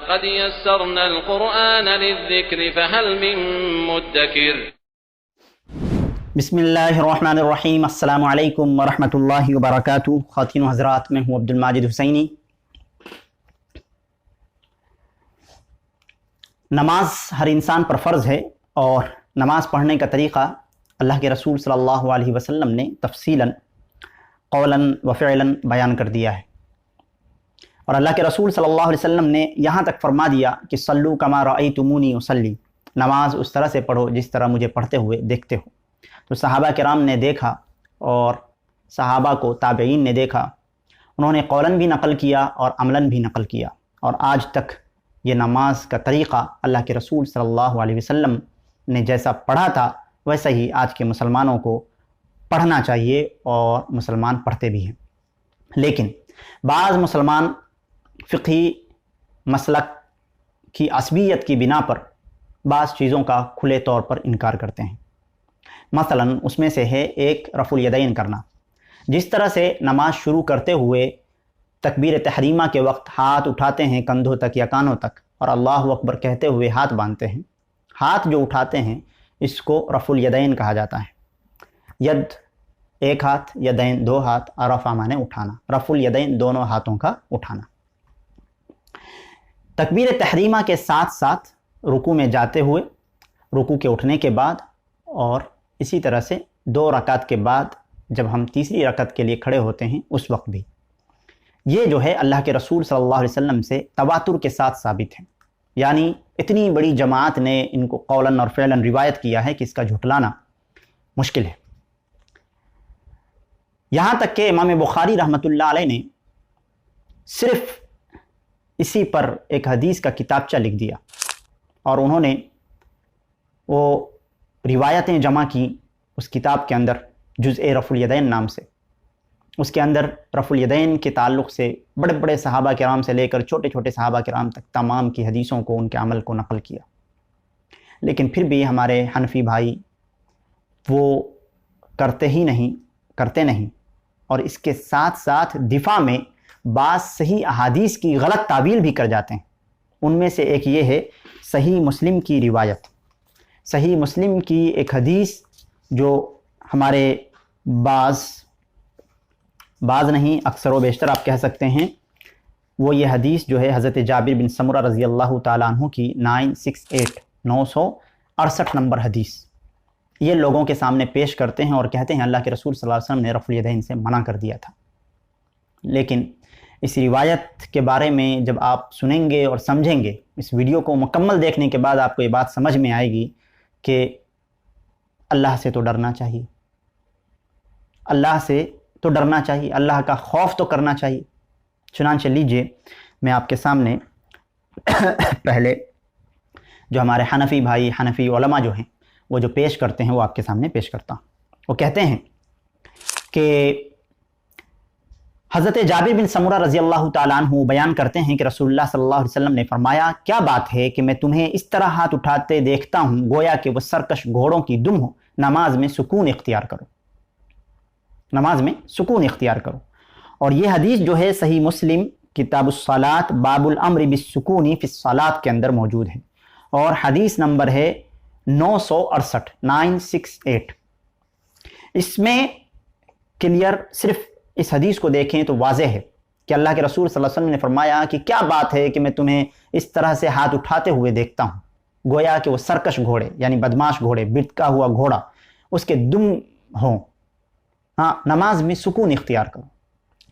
قد يسرنا القرآن للذكر فهل من مدكر. بسم اللہ الرحمن الرحیم. السلام علیکم ورحمۃ اللہ وبرکاتہ. خواتین و حضرات، میں ہوں عبد الماجد حسینی. نماز ہر انسان پر فرض ہے، اور نماز پڑھنے کا طریقہ اللہ کے رسول صلی اللہ علیہ وسلم نے تفصیلاً قولاً و فعلاً بیان کر دیا ہے. اور اللہ کے رسول صلی اللہ علیہ وسلم نے یہاں تک فرما دیا کہ صلو کما رأیتمونی اصلی، نماز اس طرح سے پڑھو جس طرح مجھے پڑھتے ہوئے دیکھتے ہو. تو صحابہ کرام نے دیکھا، اور صحابہ کو تابعین نے دیکھا، انہوں نے قولاً بھی نقل کیا اور عملاً بھی نقل کیا. اور آج تک یہ نماز کا طریقہ اللہ کے رسول صلی اللہ علیہ وسلم نے جیسا پڑھا تھا ویسا ہی آج کے مسلمانوں کو پڑھنا چاہیے، اور مسلمان پڑھتے بھی ہیں. لیکن بعض مسلمان فقہی مسلک کی عصبیت کی بنا پر بعض چیزوں کا کھلے طور پر انکار کرتے ہیں. مثلاً اس میں سے ہے ایک رفع الیدین کرنا. جس طرح سے نماز شروع کرتے ہوئے تکبیر تحریمہ کے وقت ہاتھ اٹھاتے ہیں کندھوں تک یا کانوں تک، اور اللہ اکبر کہتے ہوئے ہاتھ باندھتے ہیں. ہاتھ جو اٹھاتے ہیں اس کو رفع الیدین کہا جاتا ہے. ید ایک ہاتھ، یدین دو ہاتھ، اور رفع مانے اٹھانا. رفع الیدین دونوں ہاتھوں کا اٹھانا. تکبیر تحریمہ کے ساتھ ساتھ رکوع میں جاتے ہوئے، رکوع کے اٹھنے کے بعد، اور اسی طرح سے 2 رکعت کے بعد جب ہم تیسری رکعت کے لیے کھڑے ہوتے ہیں اس وقت بھی. یہ جو ہے اللہ کے رسول صلی اللہ علیہ وسلم سے تواتر کے ساتھ ثابت ہے. یعنی اتنی بڑی جماعت نے ان کو قولاً اور فعلاً روایت کیا ہے کہ اس کا جھٹلانا مشکل ہے. یہاں تک کہ امام بخاری رحمۃ اللہ علیہ نے صرف اسی پر ایک حدیث کا کتابچہ لکھ دیا، اور انہوں نے وہ روایتیں جمع کی اس کتاب کے اندر جزء رفع الیدین نام سے. اس کے اندر رفع الیدین کے تعلق سے بڑے بڑے صحابہ کرام سے لے کر چھوٹے چھوٹے صحابہ کرام تک تمام کی حدیثوں کو، ان کے عمل کو نقل کیا. لیکن پھر بھی ہمارے حنفی بھائی وہ کرتے نہیں، اور اس کے ساتھ ساتھ دفاع میں بعض صحیح احادیث کی غلط تعویل بھی کر جاتے ہیں. ان میں سے ایک یہ ہے صحیح مسلم کی روایت. صحیح مسلم کی ایک حدیث جو ہمارے بعض نہیں اکثر و بیشتر آپ کہہ سکتے ہیں، وہ یہ حدیث جو ہے حضرت جابر بن سمرہ رضی اللہ تعالیٰ عنہ کی 968 نمبر حدیث، یہ لوگوں کے سامنے پیش کرتے ہیں اور کہتے ہیں اللہ کے رسول صلی اللہ علیہ وسلم نے رفع الیدین سے منع کر دیا تھا. لیکن اس روایت کے بارے میں جب آپ سنیں گے اور سمجھیں گے، اس ویڈیو کو مکمل دیکھنے کے بعد آپ کو یہ بات سمجھ میں آئے گی کہ اللہ سے تو ڈرنا چاہیے، اللہ سے تو ڈرنا چاہیے، اللہ کا خوف تو کرنا چاہیے. چنانچہ لیجئے میں آپ کے سامنے پہلے جو ہمارے حنفی بھائی، حنفی علماء جو ہیں، وہ جو پیش کرتے ہیں وہ آپ کے سامنے پیش کرتا ہوں. وہ کہتے ہیں کہ حضرت جابر بن سمرہ رضی اللہ تعالیٰ عنہ بیان کرتے ہیں کہ رسول اللہ صلی اللہ علیہ وسلم نے فرمایا، کیا بات ہے کہ میں تمہیں اس طرح ہاتھ اٹھاتے دیکھتا ہوں گویا کہ وہ سرکش گھوڑوں کی دم ہو. نماز میں سکون اختیار کرو، نماز میں سکون اختیار کرو. اور یہ حدیث جو ہے صحیح مسلم کتاب الصلاۃ باب الامر بالسکون فی الصلاۃ کے اندر موجود ہے، اور حدیث نمبر ہے 968. اس میں کلیئر صرف اس حدیث کو دیکھیں تو واضح ہے کہ اللہ کے رسول صلی اللہ علیہ وسلم نے فرمایا کہ کیا بات ہے کہ میں تمہیں اس طرح سے ہاتھ اٹھاتے ہوئے دیکھتا ہوں گویا کہ وہ سرکش گھوڑے، یعنی بدماش گھوڑے، بتکا ہوا گھوڑا، اس کے دم ہوں. ہاں، نماز میں سکون اختیار کرو.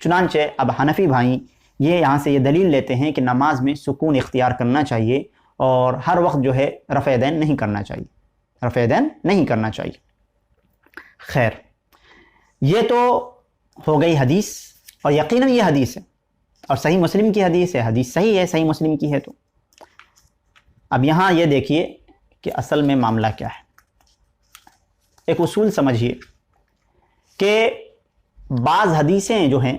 چنانچہ اب حنفی بھائی یہ یہاں سے یہ دلیل لیتے ہیں کہ نماز میں سکون اختیار کرنا چاہیے، اور ہر وقت جو ہے رفع یدین نہیں کرنا چاہیے، رفع یدین نہیں کرنا چاہیے. خیر، یہ تو ہو گئی حدیث، اور یقیناً یہ حدیث ہے اور صحیح مسلم کی حدیث ہے، حدیث صحیح ہے، صحیح مسلم کی ہے. تو اب یہاں یہ دیکھیے کہ اصل میں معاملہ کیا ہے. ایک اصول سمجھیے کہ بعض حدیثیں جو ہیں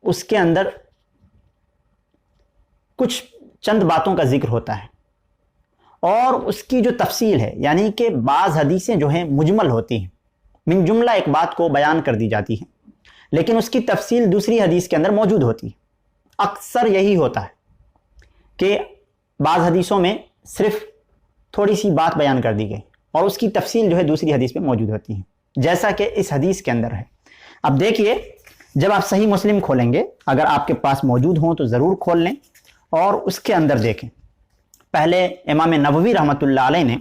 اس کے اندر کچھ چند باتوں کا ذکر ہوتا ہے، اور اس کی جو تفصیل ہے، یعنی کہ بعض حدیثیں جو ہیں مجمل ہوتی ہیں، من جملہ ایک بات کو بیان کر دی جاتی ہیں، لیکن اس کی تفصیل دوسری حدیث کے اندر موجود ہوتی ہے. اکثر یہی ہوتا ہے کہ بعض حدیثوں میں صرف تھوڑی سی بات بیان کر دی گئی اور اس کی تفصیل جو ہے دوسری حدیث میں موجود ہوتی ہے، جیسا کہ اس حدیث کے اندر ہے۔ اب دیکھیے، جب آپ صحیح مسلم کھولیں گے، اگر آپ کے پاس موجود ہوں تو ضرور کھول لیں اور اس کے اندر دیکھیں۔ پہلے امام نووی رحمۃ اللہ علیہ نے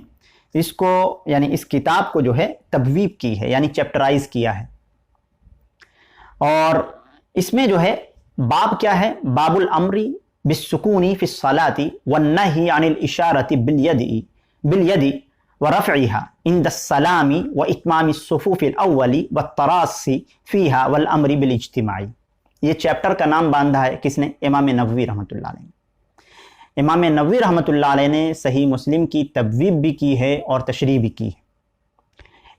اس کو یعنی اس کتاب کو جو ہے تبویب کی ہے، یعنی چیپٹرائز کیا ہے، اور اس میں جو ہے باب کیا ہے؟ باب الامر بالسکون فی الصلاۃ والنہی عن الاشارۃ بالید ورفعها عند السلام واتمام الصفوف الاول والتراصی فیہا والامر بالاجتماع۔ یہ چیپٹر کا نام باندھا ہے کس نے؟ امام نووی رحمۃ اللہ علیہ نے۔ امام نووی رحمۃ اللہ علیہ نے صحیح مسلم کی تبویب بھی کی ہے اور تشریح بھی کی ہے۔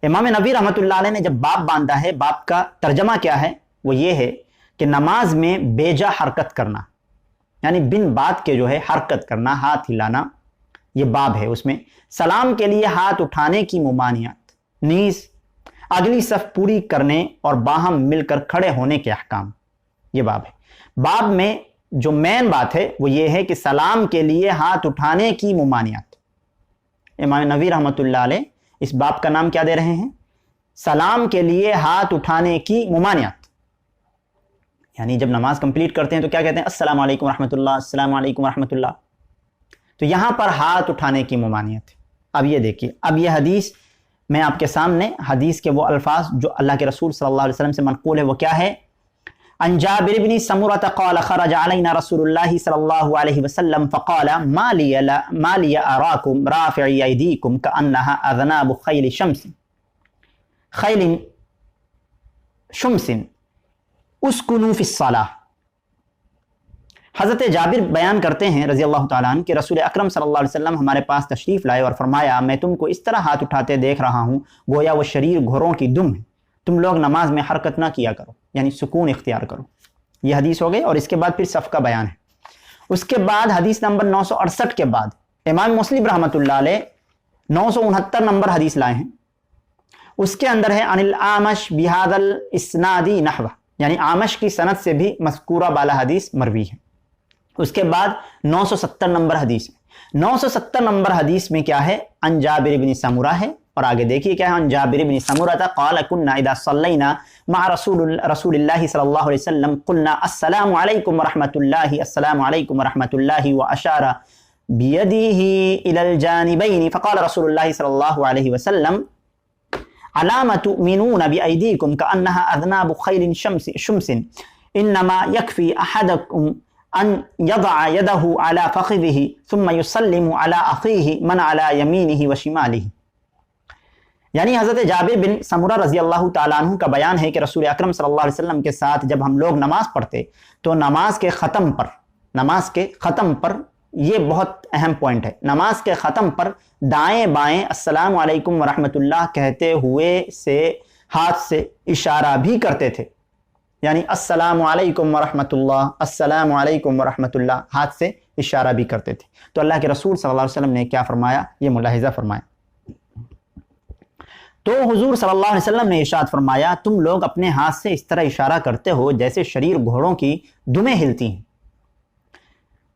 امام نووی رحمۃ اللہ علیہ نے جب باب باندھا ہے، باب کا ترجمہ کیا ہے؟ وہ یہ ہے کہ نماز میں بیجا حرکت کرنا، یعنی بن بات کے جو ہے حرکت کرنا، ہاتھ ہلانا، یہ باب ہے۔ اس میں سلام کے لیے ہاتھ اٹھانے کی ممانعت، نیز اگلی صف پوری کرنے اور باہم مل کر کھڑے ہونے کے احکام، یہ باب ہے۔ باب میں جو مین بات ہے وہ یہ ہے کہ سلام کے لیے ہاتھ اٹھانے کی ممانعت۔ امام نووی رحمۃ اللہ علیہ اس باب کا نام کیا دے رہے ہیں؟ سلام کے لیے ہاتھ اٹھانے کی ممانعت۔ یعنی جب نماز کمپلیٹ کرتے ہیں تو کیا کہتے ہیں؟ السلام علیکم ورحمۃ اللہ، السلام علیکم ورحمۃ اللہ۔ تو یہاں پر ہاتھ اٹھانے کی ممانعت ہے۔ اب یہ دیکھیے، اب یہ حدیث میں آپ کے سامنے حدیث کے وہ الفاظ جو اللہ کے رسول صلی اللہ علیہ وسلم سے منقول ہے وہ کیا ہے؟ عن جابر بن سمرۃ قال خرج علینا رسول اللہ صلی اللہ علیہ وسلم فقال ما لی اراکم رافعی ایدیکم کأنہا اذناب خیل شمس اسکنوا فی الصلاۃ۔ حضرت جابر بیان کرتے ہیں رضی اللہ تعالیٰ عنہ کہ رسول اکرم صلی اللہ علیہ وسلم ہمارے پاس تشریف لائے اور فرمایا، میں تم کو اس طرح ہاتھ اٹھاتے دیکھ رہا ہوں گویا وہ شریر گھوڑوں کی دم ہے، تم لوگ نماز میں حرکت نہ کیا کرو، یعنی سکون اختیار کرو۔ یہ حدیث ہو گئی، اور اس کے بعد پھر صف کا بیان ہے۔ اس کے بعد حدیث نمبر 968 کے بعد امام مسلم رحمۃ اللہ علیہ 969 نمبر حدیث لائے ہیں۔ اس کے اندر ہے عن الاعمش بہذا الاسناد نحوہ، یعنی اعمش کی سند سے بھی مذکورہ بالا حدیث مروی ہے۔ اس کے بعد 970 نمبر حدیث ہے۔ 970 نمبر حدیث میں کیا ہے؟ عن جابر بن سمرہ ہے، اور آگے دیکھیے کیا ہے؟ عن جابر بن سمرہ قال كنا اذا صلینا مع رسول اللہ صلی اللہ علیہ وسلم قلنا السلام علیکم ورحمۃ اللہ، السلام علیکم ورحمۃ اللہ، واشار بیدہ الى الجانبین، فقال رسول اللہ صلی اللہ علیہ وسلم علام تؤمنون بأیدیکم کأنہا اذناب خیل شمس، انما یکفی احدکم ان یضع یدہ علی فخذہ ثم یسلم علی اخیہ من علی یمینہ وشمالہ۔ یعنی حضرت جابر بن سمرہ رضی اللہ تعالیٰ عنہ کا بیان ہے کہ رسول اکرم صلی اللہ علیہ وسلم کے ساتھ جب ہم لوگ نماز پڑھتے تو نماز کے ختم پر یہ بہت اہم پوائنٹ ہے، نماز کے ختم پر دائیں بائیں السلام علیکم ورحمۃ اللہ کہتے ہوئے سے ہاتھ سے اشارہ بھی کرتے تھے، یعنی السلام علیکم ورحمۃ اللہ، السلام علیکم ورحمۃ اللہ، ہاتھ سے اشارہ بھی کرتے تھے۔ تو اللہ کے رسول صلی اللہ علیہ وسلم نے کیا فرمایا؟ یہ ملاحظہ فرمایا۔ تو حضور صلی اللہ علیہ وسلم نے ارشاد فرمایا، تم لوگ اپنے ہاتھ سے اس طرح اشارہ کرتے ہو جیسے شریر گھوڑوں کی دمیں ہلتی ہیں،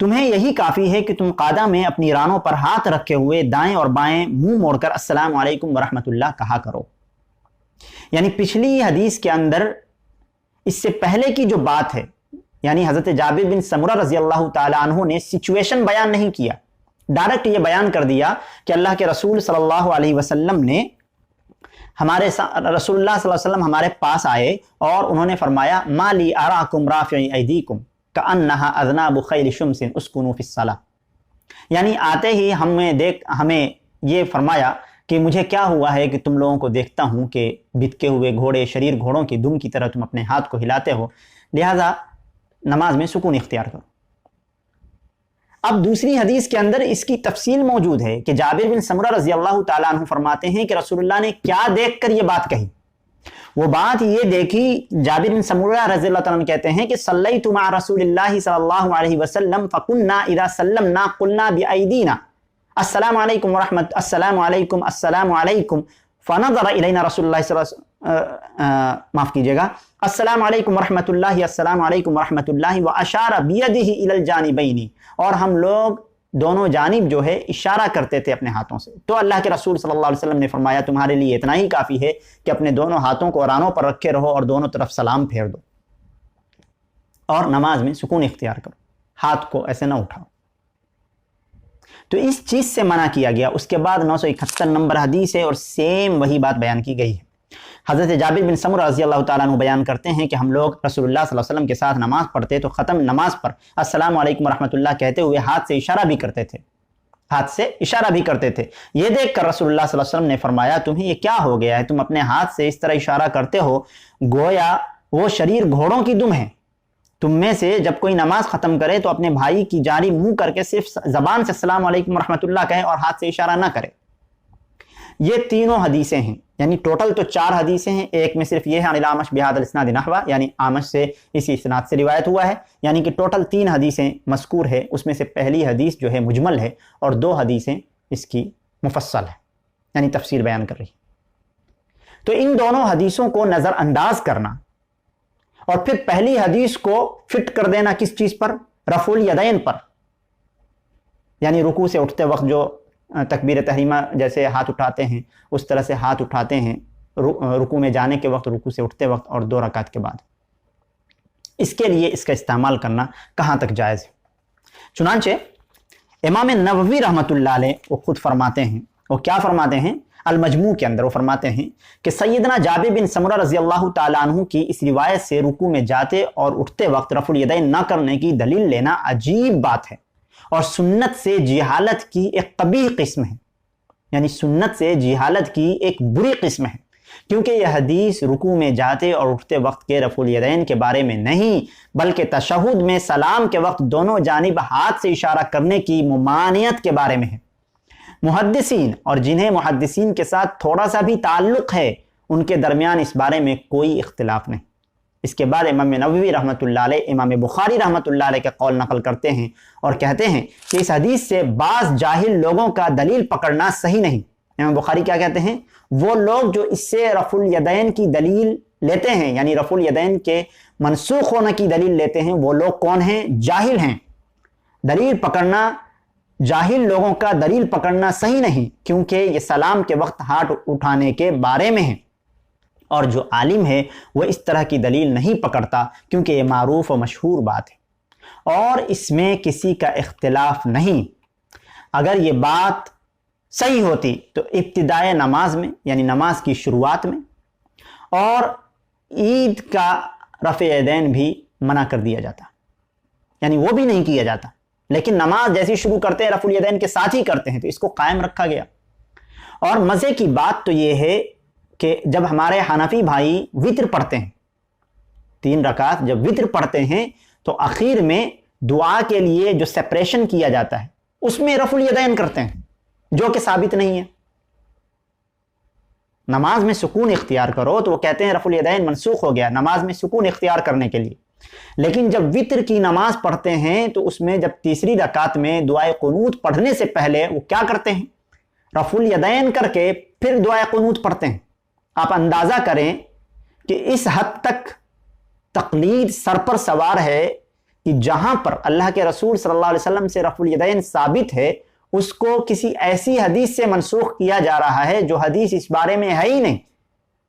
تمہیں یہی کافی ہے کہ تم قادہ میں اپنی رانوں پر ہاتھ رکھے ہوئے دائیں اور بائیں منہ موڑ کر السلام علیکم ورحمۃ اللہ کہا کرو۔ یعنی پچھلی حدیث کے اندر اس سے پہلے کی جو بات ہے، یعنی حضرت جابر بن سمرہ رضی اللہ تعالیٰ عنہ نے سچویشن بیان نہیں کیا، ڈائریکٹ یہ بیان کر دیا کہ اللہ کے رسول صلی اللہ علیہ وسلم نے رسول اللہ صلی اللہ علیہ وسلم ہمارے پاس آئے اور انہوں نے فرمایا ما لی اراکم رافعی ایدیکم کأنہا اذناب خیل شمس اسکنوا فی الصلاۃ، یعنی آتے ہی ہمیں یہ فرمایا کہ مجھے کیا ہوا ہے کہ تم لوگوں کو دیکھتا ہوں کہ بتکے ہوئے گھوڑے، شریر گھوڑوں کی دم کی طرح تم اپنے ہاتھ کو ہلاتے ہو، لہٰذا نماز میں سکون اختیار کرو۔ اب دوسری حدیث کے اندر اس کی تفصیل موجود ہے کہ جابر بن سمرہ رضی اللہ تعالیٰ عنہ فرماتے ہیں کہ رسول اللہ نے کیا دیکھ کر یہ بات کہی؟ وہ بات یہ دیکھی، جابر بن سمرہ رضی اللہ تعالیٰ عنہ کہتے ہیں کہ صلیت مع رسول اللہ صلی اللہ علیہ وسلم فکنا اذا سلمنا قلنا بأیدینا السلام علیکم ورحمۃ، السلام علیکم، السلام علیکم، فنظر الینا رسول اللہ صلی معاف کیجیے گا، السلام علیکم ورحمۃ اللہ، السلام علیکم ورحمۃ اللہ، واشار بیدہ الی الجانبین، اور ہم لوگ دونوں جانب جو ہے اشارہ کرتے تھے اپنے ہاتھوں سے. تو اللہ کے رسول صلی اللہ علیہ وسلم نے فرمایا تمہارے لیے اتنا ہی کافی ہے کہ اپنے دونوں ہاتھوں کو رانوں پر رکھے رہو اور دونوں طرف سلام پھیر دو اور نماز میں سکون اختیار کرو, ہاتھ کو ایسے نہ اٹھاؤ. تو اس چیز سے منع کیا گیا. اس کے بعد 971 نمبر حدیث ہے اور سیم وہی بات بیان کی گئی ہے. حضرت جابر بن سمرہ رضی اللہ تعالیٰ عنہ بیان کرتے ہیں کہ ہم لوگ رسول اللہ صلی اللہ علیہ وسلم کے ساتھ نماز پڑھتے تو ختم نماز پر السلام علیکم ورحمۃ اللہ کہتے ہوئے ہاتھ سے اشارہ بھی کرتے تھے, ہاتھ سے اشارہ بھی کرتے تھے. یہ دیکھ کر رسول اللہ صلی اللہ علیہ وسلم نے فرمایا تمہیں یہ کیا ہو گیا ہے, تم اپنے ہاتھ سے اس طرح اشارہ کرتے ہو گویا وہ شریر گھوڑوں کی دم ہے. تم میں سے جب کوئی نماز ختم کرے تو اپنے بھائی کی جانب منہ کر کے صرف زبان سے السلام علیکم ورحمۃ اللہ کہے اور ہاتھ سے اشارہ نہ کرے. یہ تینوں حدیثیں ہیں, یعنی ٹوٹل تو 4 حدیثیں ہیں. ایک میں صرف یہ ہے عن اعمش بہذا الاسناد نحوہ, یعنی اعمش سے اسی اسناد سے روایت ہوا ہے, یعنی کہ ٹوٹل 3 حدیثیں مذکور ہے. اس میں سے پہلی حدیث جو ہے مجمل ہے اور 2 حدیثیں اس کی مفصل ہے, یعنی تفصیل بیان کر رہی. تو ان دونوں حدیثوں کو نظر انداز کرنا اور پھر پہلی حدیث کو فٹ کر دینا کس چیز پر, رفع الیدین پر, یعنی رکوع سے اٹھتے وقت جو تکبیر تحریمہ جیسے ہاتھ اٹھاتے ہیں اس طرح سے ہاتھ اٹھاتے ہیں رکوع میں جانے کے وقت, رکوع سے اٹھتے وقت اور 2 رکعت کے بعد. اس کے لیے اس کا استعمال کرنا کہاں تک جائز ہے. چنانچہ امام نووی رحمۃ اللہ علیہ وہ خود فرماتے ہیں, وہ کیا فرماتے ہیں المجموع کے اندر, وہ فرماتے ہیں کہ سیدنا جابر بن سمرہ رضی اللہ تعالیٰ عنہ کی اس روایت سے رکوع میں جاتے اور اٹھتے وقت رفع الیدین نہ کرنے کی دلیل لینا عجیب بات ہے اور سنت سے جہالت کی ایک قبیح قسم ہے, یعنی سنت سے جہالت کی ایک بری قسم ہے, کیونکہ یہ حدیث رکوع میں جاتے اور اٹھتے وقت کے رفع الیدین کے بارے میں نہیں بلکہ تشہد میں سلام کے وقت دونوں جانب ہاتھ سے اشارہ کرنے کی ممانعت کے بارے میں ہے. محدثین اور جنہیں محدثین کے ساتھ تھوڑا سا بھی تعلق ہے ان کے درمیان اس بارے میں کوئی اختلاف نہیں. اس کے بعد امام نووی رحمۃ اللہ علیہ امام بخاری رحمۃ اللہ علیہ کا قول نقل کرتے ہیں اور کہتے ہیں کہ اس حدیث سے بعض جاہل لوگوں کا دلیل پکڑنا صحیح نہیں. امام بخاری کیا کہتے ہیں, وہ لوگ جو اس سے رفع الیدین کی دلیل لیتے ہیں, یعنی رفع الیدین کے منسوخ ہونے کی دلیل لیتے ہیں, وہ لوگ کون ہیں, جاہل ہیں. دلیل پکڑنا جاہل لوگوں کا دلیل پکڑنا صحیح نہیں, کیونکہ یہ سلام کے وقت ہاتھ اٹھانے کے بارے میں ہے, اور جو عالم ہے وہ اس طرح کی دلیل نہیں پکڑتا کیونکہ یہ معروف و مشہور بات ہے اور اس میں کسی کا اختلاف نہیں. اگر یہ بات صحیح ہوتی تو ابتدائے نماز میں, یعنی نماز کی شروعات میں, اور عید کا رفع الیدین بھی منع کر دیا جاتا, یعنی وہ بھی نہیں کیا جاتا, لیکن نماز جیسی شروع کرتے ہیں رفع الیدین کے ساتھ ہی کرتے ہیں, تو اس کو قائم رکھا گیا. اور مزے کی بات تو یہ ہے کہ جب ہمارے حنفی بھائی وتر پڑھتے ہیں 3 رکعت, جب وتر پڑھتے ہیں تو اخیر میں دعا کے لیے جو سپریشن کیا جاتا ہے اس میں رفع الیدین کرتے ہیں, جو کہ ثابت نہیں ہے. نماز میں سکون اختیار کرو تو وہ کہتے ہیں رفع الیدین منسوخ ہو گیا نماز میں سکون اختیار کرنے کے لیے. لیکن جب وتر کی نماز پڑھتے ہیں تو اس میں جب تیسری رکعت میں دعائے قنوت پڑھنے سے پہلے وہ کیا کرتے ہیں, رفع الیدین کر کے پھر دعائے قنوت پڑھتے ہیں. آپ اندازہ کریں کہ اس حد تک تقلید سر پر سوار ہے کہ جہاں پر اللہ کے رسول صلی اللہ علیہ وسلم سے رفع الیدین ثابت ہے اس کو کسی ایسی حدیث سے منسوخ کیا جا رہا ہے جو حدیث اس بارے میں ہے ہی نہیں.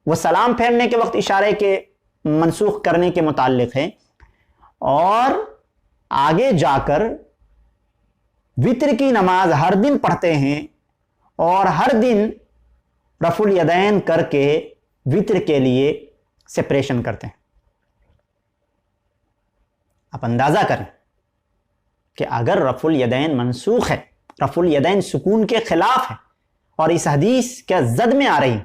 وہ سلام پھیرنے کے وقت اشارے کے منسوخ کرنے کے متعلق ہے, اور آگے جا کر وتر کی نماز ہر دن پڑھتے ہیں اور ہر دن رفع الیدین کر کے وتر کے لیے سپریشن کرتے ہیں. آپ اندازہ کریں کہ اگر رفع الیدین منسوخ ہے, رفع الیدین سکون کے خلاف ہے اور اس حدیث کے زد میں آ رہی,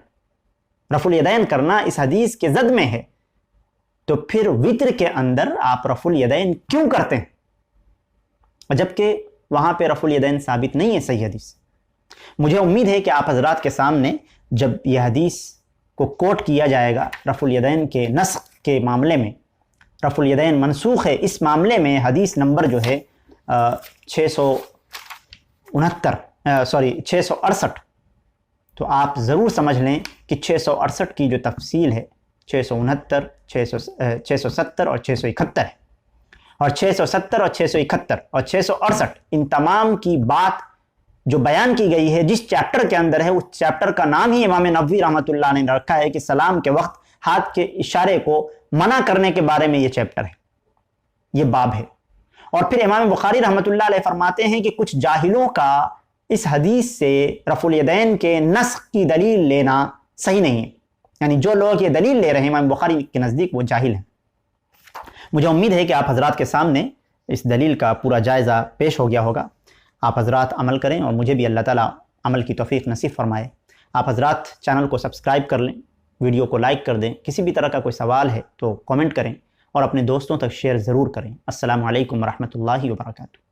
رفع الیدین کرنا اس حدیث کے زد میں ہے, تو پھر وتر کے اندر آپ رفع الیدین کیوں کرتے ہیں, جبکہ وہاں پہ رفع الیدین ثابت نہیں ہے صحیح حدیث. مجھے امید ہے کہ آپ حضرات کے سامنے جب یہ حدیث کو کوٹ کیا جائے گا رفع الیدین کے نسخ کے معاملے میں, رفع الیدین منسوخ ہے اس معاملے میں, حدیث نمبر جو ہے 668, تو آپ ضرور سمجھ لیں کہ 668 کی جو تفصیل ہے 669, 670 اور 671 ہے, اور 670 اور 671 اور 668 ان تمام کی بات جو بیان کی گئی ہے جس چیپٹر کے اندر ہے، اس چیپٹر کا نام ہی امام نووی رحمۃ اللہ نے رکھا ہے کہ سلام کے وقت ہاتھ کے اشارے کو منع کرنے کے بارے میں یہ چیپٹر ہے، یہ باب ہے۔ اور پھر امام بخاری رحمۃ اللہ علیہ فرماتے ہیں کہ کچھ جاہلوں کا اس حدیث سے رفع الیدین کے نسخ کی دلیل لینا صحیح نہیں ہے، یعنی جو لوگ یہ دلیل لے رہے ہیں امام بخاری کے نزدیک وہ جاہل ہیں۔ مجھے امید ہے کہ آپ حضرات کے سامنے اس دلیل کا پورا جائزہ پیش ہو گیا ہوگا۔ آپ حضرات عمل کریں اور مجھے بھی اللہ تعالیٰ عمل کی توفیق نصیب فرمائے۔ آپ حضرات چینل کو سبسکرائب کر لیں، ویڈیو کو لائک کر دیں، کسی بھی طرح کا کوئی سوال ہے تو کامنٹ کریں اور اپنے دوستوں تک شیئر ضرور کریں۔ السلام علیکم ورحمۃ اللہ وبرکاتہ۔